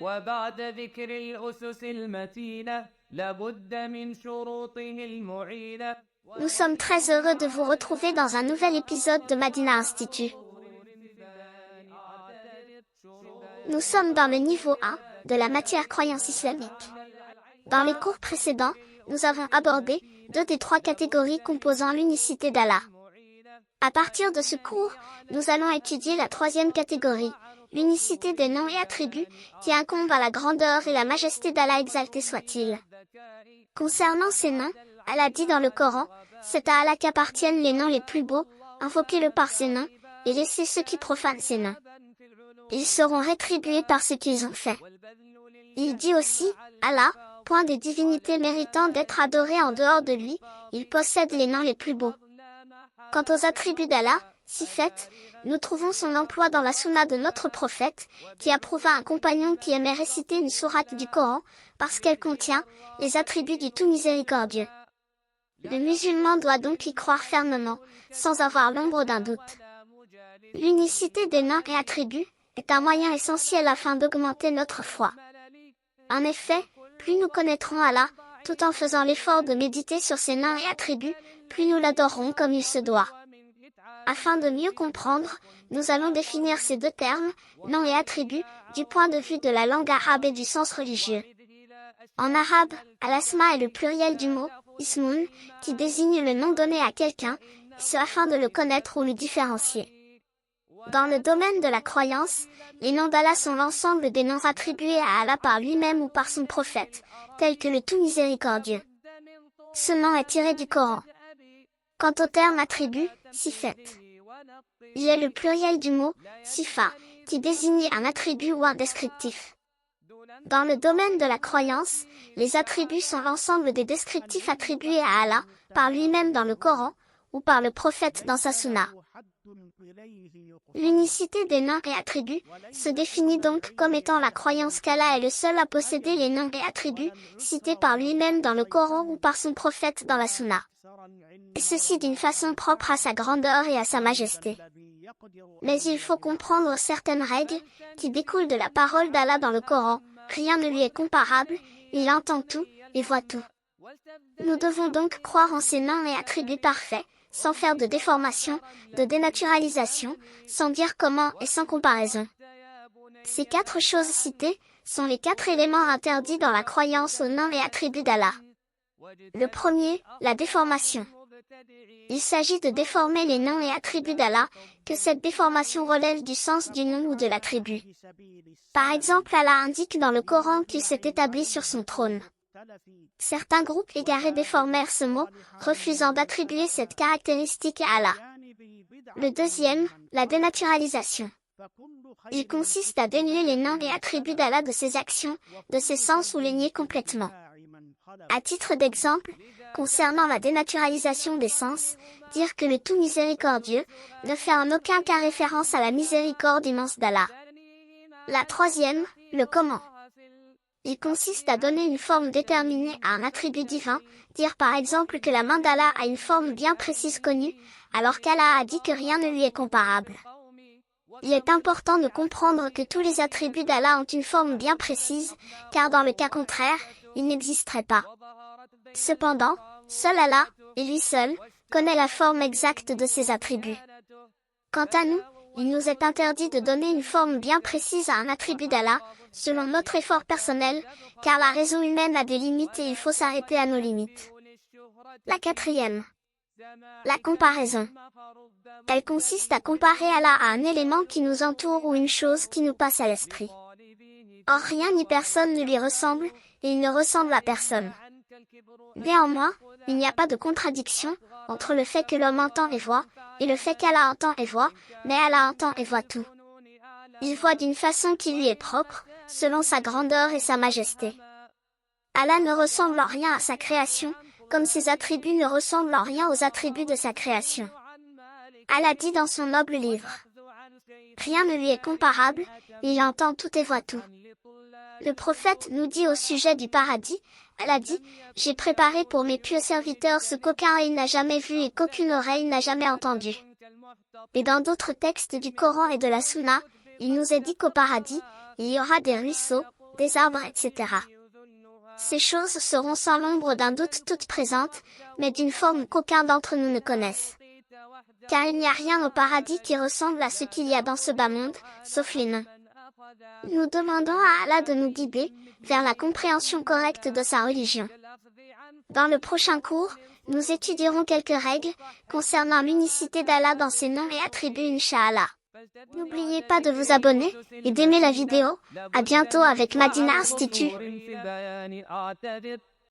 وبعد ذكر الأسس المتينة لابد من شروطه المعينة. Nous sommes très heureux de vous retrouver dans un nouvel épisode de Madina Institut. Nous sommes dans le niveau 1 de la matière croyance islamique. Dans les cours précédents, nous avons abordé 2 des 3 catégories composant l'unicité d'Allah. À partir de ce cours, nous allons étudier la 3e catégorie, l'unicité des noms et attributs, qui incombe à la grandeur et la majesté d'Allah exalté soit-il. Concernant ces noms, Allah dit dans le Coran, c'est à Allah qu'appartiennent les noms les plus beaux, invoquez-le par ces noms, et laissez ceux qui profanent ces noms. Ils seront rétribués par ce qu'ils ont fait. Il dit aussi, Allah, point de divinité méritant d'être adoré en dehors de lui, il possède les noms les plus beaux. Quant aux attributs d'Allah, Sifat, nous trouvons son emploi dans la sunna de notre prophète, qui approuva un compagnon qui aimait réciter une sourate du Coran, parce qu'elle contient les attributs du tout miséricordieux. Le musulman doit donc y croire fermement, sans avoir l'ombre d'un doute. L'unicité des noms et attributs est un moyen essentiel afin d'augmenter notre foi. En effet, plus nous connaîtrons Allah, tout en faisant l'effort de méditer sur ses noms et attributs, plus nous l'adorerons comme il se doit. Afin de mieux comprendre, nous allons définir ces 2 termes, noms et attributs, du point de vue de la langue arabe et du sens religieux. En arabe, al-asma est le pluriel du mot ismun, qui désigne le nom donné à quelqu'un, ce afin de le connaître ou le différencier. Dans le domaine de la croyance, les noms d'Allah sont l'ensemble des noms attribués à Allah par lui-même ou par son prophète, tels que le tout miséricordieux. Ce nom est tiré du Coran. Quant au terme attribut, sifat, il est le pluriel du mot sifa, qui désigne un attribut ou un descriptif. Dans le domaine de la croyance, les attributs sont l'ensemble des descriptifs attribués à Allah, par lui-même dans le Coran, ou par le prophète dans sa sunna. L'unicité des noms et attributs se définit donc comme étant la croyance qu'Allah est le seul à posséder les noms et attributs cités par lui-même dans le Coran ou par son prophète dans la sunna. Et ceci d'une façon propre à sa grandeur et à sa majesté. Mais il faut comprendre certaines règles qui découlent de la parole d'Allah dans le Coran. Rien ne lui est comparable, il entend tout et voit tout. Nous devons donc croire en ces noms et attributs parfaits, sans faire de déformation, de dénaturalisation, sans dire comment et sans comparaison. Ces 4 choses citées sont les 4 éléments interdits dans la croyance aux noms et attributs d'Allah. Le premier, la déformation. Il s'agit de déformer les noms et attributs d'Allah, que cette déformation relève du sens du nom ou de l'attribut. Par exemple, Allah indique dans le Coran qu'il s'est établi sur son trône. Certains groupes égarés déformèrent ce mot, refusant d'attribuer cette caractéristique à Allah. Le deuxième, la dénaturalisation. Il consiste à dénuer les noms et attributs d'Allah de ses actions, de ses sens ou les nier complètement. À titre d'exemple, concernant la dénaturalisation des sens, dire que le tout miséricordieux ne fait en aucun cas référence à la miséricorde immense d'Allah. La troisième, le comment. Il consiste à donner une forme déterminée à un attribut divin, dire par exemple que la main d'Allah a une forme bien précise connue, alors qu'Allah a dit que rien ne lui est comparable. Il est important de comprendre que tous les attributs d'Allah ont une forme bien précise, car dans le cas contraire, ils n'existeraient pas. Cependant, seul Allah, et lui seul, connaît la forme exacte de ces attributs. Quant à nous, il nous est interdit de donner une forme bien précise à un attribut d'Allah, selon notre effort personnel, car la raison humaine a des limites et il faut s'arrêter à nos limites. La quatrième. La comparaison. Elle consiste à comparer Allah à un élément qui nous entoure ou une chose qui nous passe à l'esprit. Or rien ni personne ne lui ressemble, et il ne ressemble à personne. Néanmoins, il n'y a pas de contradiction entre le fait que l'homme entend et voit, et le fait qu'Allah entend et voit, mais Allah entend et voit tout. Il voit d'une façon qui lui est propre, selon sa grandeur et sa majesté. Allah ne ressemble en rien à sa création, comme ses attributs ne ressemblent en rien aux attributs de sa création. Allah dit dans son noble livre. Rien ne lui est comparable, il entend tout et voit tout. Le prophète nous dit au sujet du paradis, Allah dit, j'ai préparé pour mes pieux serviteurs ce qu'aucun œil n'a jamais vu et qu'aucune oreille n'a jamais entendu. Et dans d'autres textes du Coran et de la Sunna, il nous est dit qu'au paradis, il y aura des ruisseaux, des arbres, etc. Ces choses seront sans l'ombre d'un doute toutes présentes, mais d'une forme qu'aucun d'entre nous ne connaisse. Car il n'y a rien au paradis qui ressemble à ce qu'il y a dans ce bas monde, sauf les noms. Nous demandons à Allah de nous guider vers la compréhension correcte de sa religion. Dans le prochain cours, nous étudierons quelques règles concernant l'unicité d'Allah dans ses noms et attributs, Inch'Allah. N'oubliez pas de vous abonner et d'aimer la vidéo. À bientôt avec Madina Institute.